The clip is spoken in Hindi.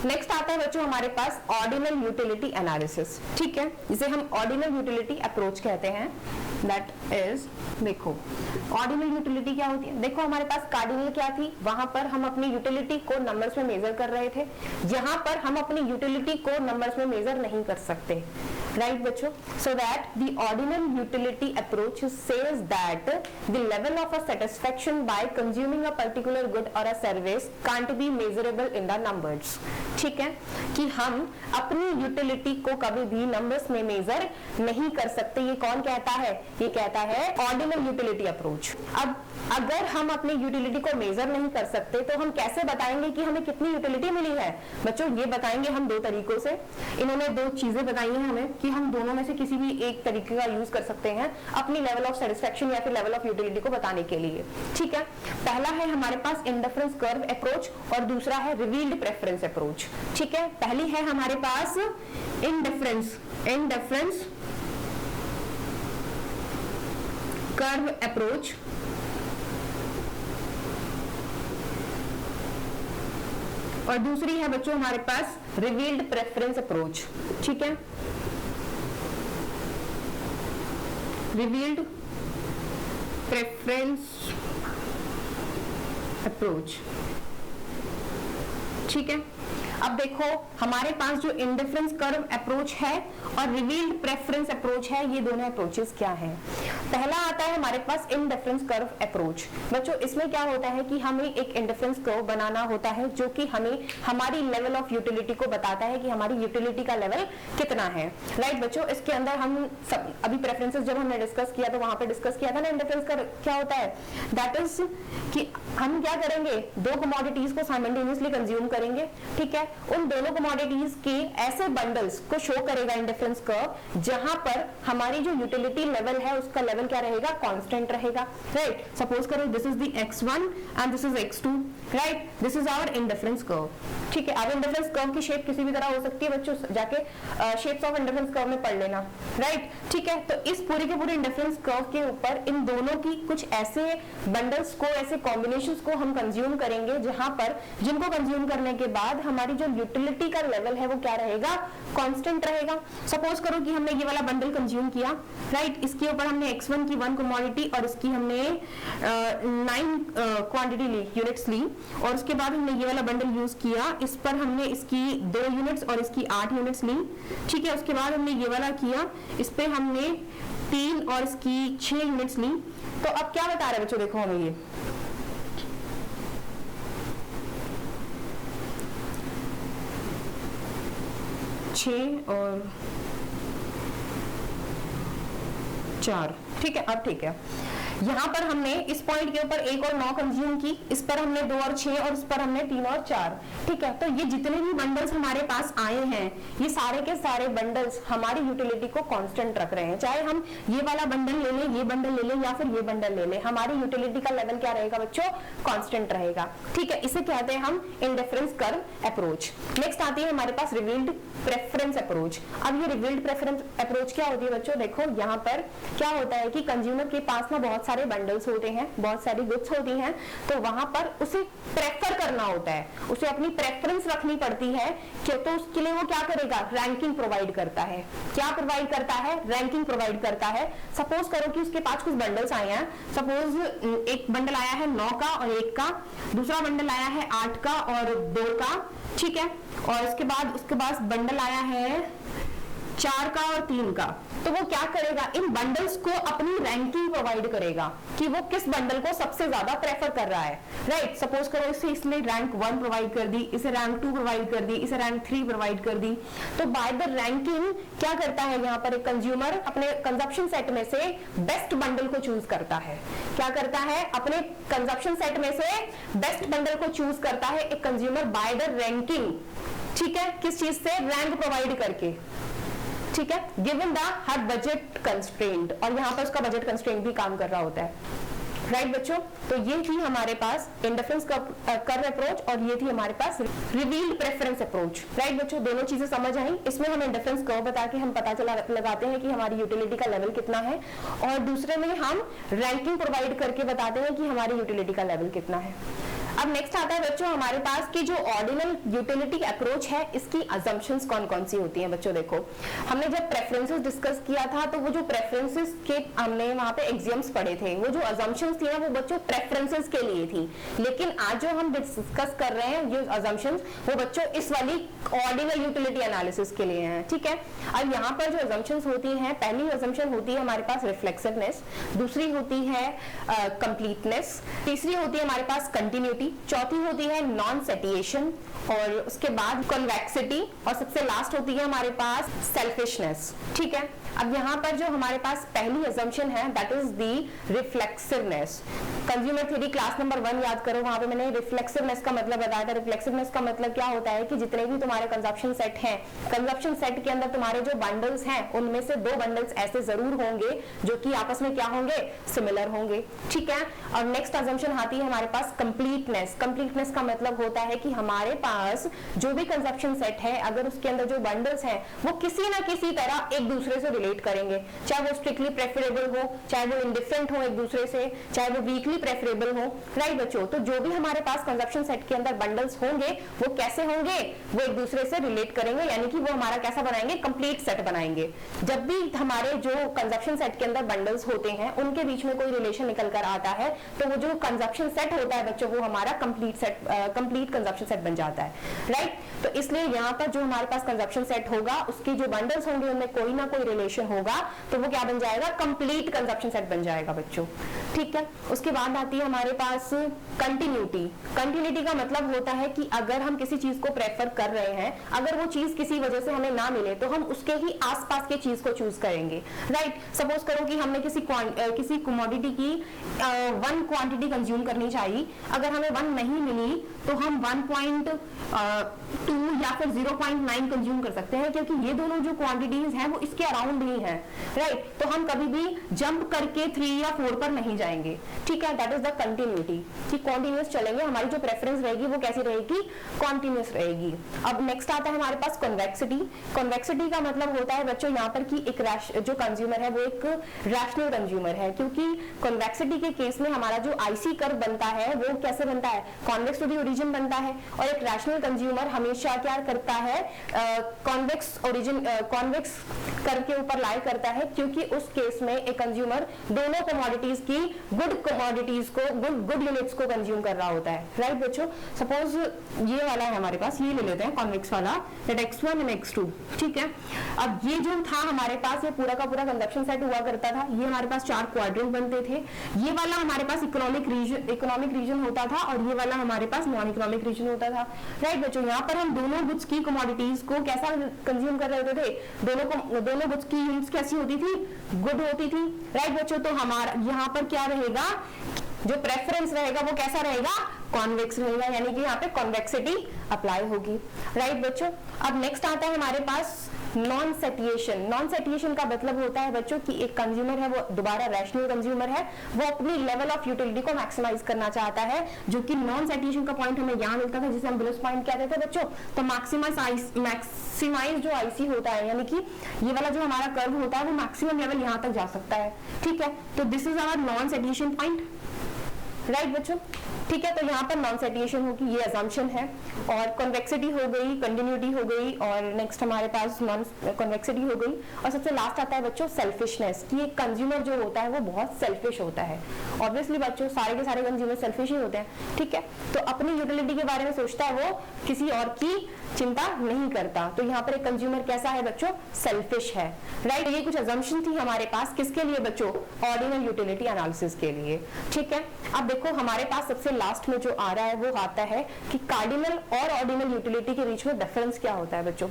नेक्स्ट आता है बच्चों हमारे पास ऑर्डिनल यूटिलिटी एनालिसिस, ठीक है, जिसे हम ऑर्डिनल यूटिलिटी अप्रोच कहते हैं। दैट इज, देखो ऑर्डिनल यूटिलिटी क्या होती है, देखो हमारे पास कार्डिनल क्या थी, वहां पर हम अपनी यूटिलिटी को नंबर्स में मेजर कर रहे थे, यहाँ पर हम अपनी यूटिलिटी को नंबर्स में मेजर नहीं कर सकते, राइट बच्चों। So that the ordinal utility approach says that the level of a satisfaction by consuming a particular good और a service can't be measurable in the numbers, ठीक है, कि हम अपनी यूटिलिटी को कभी भी नंबर्स में मेजर नहीं कर सकते। ये कौन कहता है, ये कहता है ऑर्डिनल यूटिलिटी अप्रोच। अब अगर हम अपनी यूटिलिटी को मेजर नहीं कर सकते तो हम कैसे बताएंगे कि हमें कितनी यूटिलिटी मिली है? बच्चों ये बताएंगे हम दो तरीकों से। इन्होंने दो चीजें बताई हैं हमें कि हम दोनों में से किसी भी एक तरीके का यूज कर सकते हैं अपनी लेवल ऑफ सेटिस्फैक्शन या फिर लेवल ऑफ यूटिलिटी को बताने के लिए, ठीक है। पहला है हमारे पास इंडिफरेंस कर्व अप्रोच और दूसरा है रिवील्ड प्रेफरेंस अप्रोच, ठीक है। पहली है हमारे पास इंडिफरेंस कर्व अप्रोच और दूसरी है बच्चों हमारे पास रिवील्ड प्रेफरेंस अप्रोच, ठीक है, रिवील्ड प्रेफरेंस अप्रोच, ठीक है। अब देखो हमारे पास जो इंडिफरेंस कर्व अप्रोच है और रिवील्ड प्रेफरेंस अप्रोच है, ये दोनों अप्रोचेस क्या हैं? पहला आता है हमारे पास इंडिफरेंस कर्व अप्रोच। बच्चों इसमें क्या होता है कि हमें एक इंडिफरेंस कर्व बनाना होता है जो कि हमें हमारी लेवल ऑफ यूटिलिटी को बताता है कि हमारी यूटिलिटी का लेवल कितना है, राइट बच्चों। इसके अंदर हम सब अभी प्रेफरेंसेस जब हमने डिस्कस किया तो वहां पे डिस्कस किया था ना इंडिफरेंस कर्व क्या होता है, दैट इज कि हम क्या करेंगे, दो कमोडिटीज को साइमल्टेनियसली कंज्यूम करेंगे, ठीक है। उन दोनों कमोडिटीज के ऐसे बंडल्स को शो करेगा इंडिफरेंस कर्व जहां पर हमारी जो यूटिलिटी लेवल है उसका लेवल क्या रहेगा, कांस्टेंट रहेगा, राइट। सपोज करो this is the x1 and this is x2, right, this is our indifference curve, ठीक है। अब इंडिफरेंस कर्व की शेप किसी भी तरह हो सकती है बच्चों, जाके शेप्स ऑफ इंडिफरेंस कर्व में पढ़ लेना, राइट, ठीक है। तो इस पूरे के पूरे इंडिफरेंस कर्व के ऊपर इन दोनों की कुछ ऐसे बंडल्स को, ऐसे कॉम्बिनेशंस को हम कंज्यूम करेंगे जहां पर जिनको कंज्यूम करने के बाद हमारी जो यूटिलिटी का लेवल है वो क्या रहेगा, कांस्टेंट रहेगा। सपोज करो कि हमने ये वाला बंडल कंज्यूम किया, राइट, इसके ऊपर हमने x1 की 1 कमोडिटी और इसकी हमने 9 क्वांटिटी ली, यूनिट्स ली, और उसके बाद हमने ये वाला बंडल यूज किया, इस पर हमने इसकी 2 यूनिट्स और इसकी 8 यूनिट्स ली, ठीक है। उसके बाद हमने ये वाला किया, इस पे हमने 3 और इसकी 6 यूनिट्स ली। तो अब क्या बता रहे बच्चों, देखो हमें ये 6 और 4, ठीक है। अब ठीक है, यहाँ पर हमने इस पॉइंट के ऊपर 1 और 9 कंज्यूम की, इस पर हमने 2 और 6 और इस पर हमने 3 और 4, ठीक है। तो ये जितने भी बंडल्स हमारे पास आए हैं ये सारे के सारे बंडल्स हमारी यूटिलिटी को कांस्टेंट रख रहे हैं। चाहे हम ये वाला बंडल ले लें, ये बंडल ले लें या फिर ये बंडल ले लें, हमारी यूटिलिटी का लेवल क्या रहेगा बच्चों, कांस्टेंट रहेगा, ठीक है। इसे कहते हैं हम इंडिफरेंस कर्व अप्रोच। नेक्स्ट आती है हमारे पास रिवील्ड प्रेफरेंस अप्रोच। अब ये रिवील्ड प्रेफरेंस अप्रोच क्या होती है बच्चों, देखो यहाँ पर क्या होता है कि कंज्यूमर के पास ना बहुत सारे बंडल्स होते हैं, बहुत सारी गुड्स होती हैं, तो वहां पर उसे प्रेफर करना होता है, उसे अपनी प्रेफरेंस रखनी पड़ती है कि तो उसके लिए वो क्या करेगा, रैंकिंग प्रोवाइड करता है। क्या प्रोवाइड करता है, रैंकिंग प्रोवाइड करता है। सपोज करो कि उसके पास कुछ बंडल्स आए हैं, सपोज एक बंडल आया है 9 का और 1 का, दूसरा बंडल आया है 8 का और 2 का, ठीक है, और उसके बाद बंडल आया है 4 का और 3 का। तो वो क्या करेगा, इन बंडल्स को अपनी रैंकिंग प्रोवाइड करेगा कि वो किस बंडल को सबसे ज्यादा प्रेफर कर रहा है, राइट। सपोज करो इसने रैंक 1 प्रोवाइड कर दी, इसे रैंक 2 प्रोवाइड कर दी, इसे रैंक 3 प्रोवाइड कर दी। तो बाय द रैंकिंग क्या करता है, यहाँ पर एक कंज्यूमर अपने कंजप्शन सेट में से बेस्ट बंडल को चूज करता है। क्या करता है, अपने कंजप्शन सेट में से बेस्ट बंडल को चूज करता है एक कंज्यूमर बाय द रैंकिंग, ठीक है, किस चीज से, रैंक प्रोवाइड करके, ठीक है, given the her budget constraint, और यहाँ पर उसका बजट कंस्ट्रेंट भी काम कर रहा होता है, राइट बच्चों। तो ये थी हमारे पास इंडिफरेंस कर्व अप्रोच और ये थी हमारे पास रिवील्ड प्रेफरेंस अप्रोच, राइट बच्चों। दोनों चीजें समझ आई। इसमें हम इंडिफरेंस कर्व बता के हम पता लगाते हैं कि हमारी यूटिलिटी का लेवल कितना है, और दूसरे में हम रैंकिंग प्रोवाइड करके बताते हैं कि हमारी यूटिलिटी का लेवल कितना है। अब नेक्स्ट आता है बच्चों हमारे पास कि जो ऑर्डिनल यूटिलिटी अप्रोच है इसकी अजम्पशंस कौन कौन सी होती हैं बच्चों। देखो हमने जब प्रेफरेंसेस डिस्कस किया था तो वो जो प्रेफरेंसेस के हमने वहां पे एग्जाम्स पढ़े थे, वो जो अजम्पशंस थी ना वो बच्चों प्रेफरेंसेस के लिए थी, लेकिन आज जो हम डिस्कस कर रहे हैं ये अजम्पशंस वो बच्चों इस वाली ऑर्डिनल यूटिलिटी एनालिसिस के लिए हैं, ठीक है। अब यहाँ पर जो अजम्पशंस होती हैं, पहली अजम्पशन होती है हमारे पास रिफ्लेक्सिवनेस, दूसरी होती है कंप्लीटनेस, तीसरी होती है हमारे पास कंटिन्यूटी, चौथी होती है नॉन सेटिएशन, और उसके बाद कन्वेक्सिटी, और सबसे लास्ट होती है हमारे पास सेल्फिशनेस, ठीक है। अब यहाँ पर जो हमारे पास पहली अजम्पशन है that is the reflexiveness. Consumer theory class number 1 याद करो, वहां पे मैंने रिफ्लेक्सिवनेस का मतलब बताया था। रिफ्लेक्सिवनेस का मतलब क्या होता है कि जितने भी तुम्हारे कंजप्शन सेट हैं, कंजप्शन सेट के अंदर तुम्हारे जो बंडल्स हैं उनमें से 2 बंडल्स ऐसे जरूर होंगे जो कि आपस में क्या होंगे, सिमिलर होंगे, ठीक है। और नेक्स्ट अजम्पशन आती है हमारे पास कंप्लीटनेस। कंप्लीटनेस का मतलब होता है कि हमारे पास जो भी कंजप्शन सेट है अगर उसके अंदर जो बंडल्स हैं वो किसी ना किसी तरह एक दूसरे से रिलेट करेंगे, चाहे वो स्ट्रिक्टली प्रेफरेबल हो, चाहे वो इंडिफरेंट हो एक दूसरे से, चाहे वो वीकली प्रेफरेबल हो, राइट बच्चों। तो जो भी हमारे पास कंजप्शन सेट के अंदर बंडल्स होंगे वो कैसे होंगे, वो एक दूसरे से रिलेट करेंगे, यानी कि वो हमारा कैसा बनाएंगे, कंप्लीट सेट बनाएंगे। जब भी हमारे जो कंजप्शन सेट के अंदर बंडल्स होते हैं उनके बीच में कोई रिलेशन निकल कर आता है तो वो जो कंजप्शन सेट होता है बच्चों वो हमारा कंप्लीट कंजप्शन सेट बन जाता है, राइट। तो इसलिए यहाँ पर जो हमारे पास कंजप्शन सेट होगा उसके जो बंडल्स होंगे उनमें कोई ना कोई रिलेशन होगा तो वो क्या बन जाएगा, कंप्लीट कंजप्शन सेट बन जाएगा बच्चों, ठीक है। उसके बाद आती है हमारे पास कंटिन्यूटी। कंटिन्यूटी का मतलब होता है कि अगर हम किसी चीज को प्रेफर कर रहे हैं, अगर वो चीज किसी वजह से हमें ना मिले तो हम उसके ही आसपास के चीज को चूज करेंगे, राइट। सपोज करो कि हमने किसी कमोडिटी की 1 क्वांटिटी कंज्यूम करनी चाहिए, अगर हमें 1 नहीं मिली तो हम 1.2 या फिर 0.9 कंज्यूम कर सकते हैं, क्योंकि ये दोनों जो क्वांटिटीज हैं वो इसके अराउंड ही हैं, राइट। तो हम कभी भी जंप करके 3 या 4 पर नहीं जाएंगे, ठीक है। दैट इज द कंटिन्यूटी, कि कॉन्टिन्यूअस चलेंगे, हमारी जो प्रेफरेंस रहेगी वो कैसी रहेगी, कॉन्टिन्यूअस रहेगी। अब नेक्स्ट आता है हमारे पास कन्वेक्सिटी। कन्वेक्सिटी का मतलब होता है बच्चों यहाँ पर कि एक जो कंज्यूमर है वो एक रैशनल कंज्यूमर है, क्योंकि कन्वेक्सिटी के केस में हमारा जो आईसी कर्व बनता है वो कैसे बनता है, कॉन्वेक्स टू द ओरिजिन बनता है, और एक रैशनल कंज्यूमर हमेशा क्या करता है, कॉन्वेक्स कर्व के ऊपर लाई करता है, क्योंकि उस केस में एक कंज्यूमर दोनों कमोडिटीज की गुड कमोडिटीज को गुड यूनिट्स को कंज्यूम कर रहा होता है, राइट बच्चों। सपोज ये वाला है हमारे पास, ये ले लेते हैं कॉन्वेक्स वाला, दैट x1 एंड x2, ठीक है। अब ये जो था हमारे पास ये पूरा का पूरा कंजप्शन सेट हुआ करता था, ये हमारे पास 4 क्वाड्रेंट बनते थे, ये वाला हमारे पास इकोनॉमिक रीजन होता था और ये वाला हमारे पास नॉन इकोनॉमिक रीजन होता था, राइट बच्चों। यहाँ पर हम दोनों गुड्स की कमोडिटीज को कैसा कंज्यूम कर रहे होते थे, दोनों गुड्स की यूनिट्स कैसी होती थी, गुड होती थी, राइट बच्चों। तो हमारा यहाँ पर क्या रहेगा, जो प्रेफरेंस रहेगा वो कैसा रहेगा, कॉन्वेक्स रहेगा, यानी कि यहाँ पे कॉन्वेक्सिटी अप्लाई होगी, राइट बच्चों। अब नेक्स्ट आता है हमारे पास नॉन सेटिएशन। नॉन सेटिएशन का मतलब होता है बच्चों कि एक कंज्यूमर है वो दोबारा रैशनल कंज्यूमर है, वो अपनी लेवल ऑफ यूटिलिटी को मैक्सिमाइज करना चाहता है, जो कि नॉन सेटिएशन का पॉइंट हमें यहाँ मिलता था जिसे हम ब्लूस पॉइंट कहते थे बच्चों। तो मैक्सिमाइज जो आईसी होता है, यानी कि ये वाला जो हमारा कर्व होता है वो मैक्सिमम लेवल यहाँ तक जा सकता है, ठीक है। तो this is our non satiation point, right बच्चों, ठीक है। तो यहाँ पर नॉन सेटिएशन होगी, ये अजम्पशन है, और कन्वेक्सिटी हो गई, कंटिन्यूटी हो गई, और नेक्स्ट हमारे पास नॉन कन्वेक्सिटी हो गई, और सबसे लास्ट आता है बच्चों सेल्फिशनेस, कि एक कंज्यूमर जो होता है वो बहुत सेल्फिश होता है। ऑब्वियसली बच्चों सारे के सारे कंज्यूमर सेल्फिश ही होते हैं, ठीक है। तो अपनी यूटिलिटी के बारे में सोचता है, वो किसी और की चिंता नहीं करता। तो यहाँ पर एक कंज्यूमर कैसा है बच्चों, सेल्फिश है, राइट। ये कुछ अजम्पशन थी हमारे पास, किसके लिए बच्चों, ऑर्डिनल यूटिलिटी एनालिसिस के लिए, ठीक है। अब देखो हमारे पास सबसे लास्ट में जो आ रहा है वो आता है कि कार्डिनल और ऑर्डिनल यूटिलिटी के बीच में डिफरेंस क्या होता है बच्चों।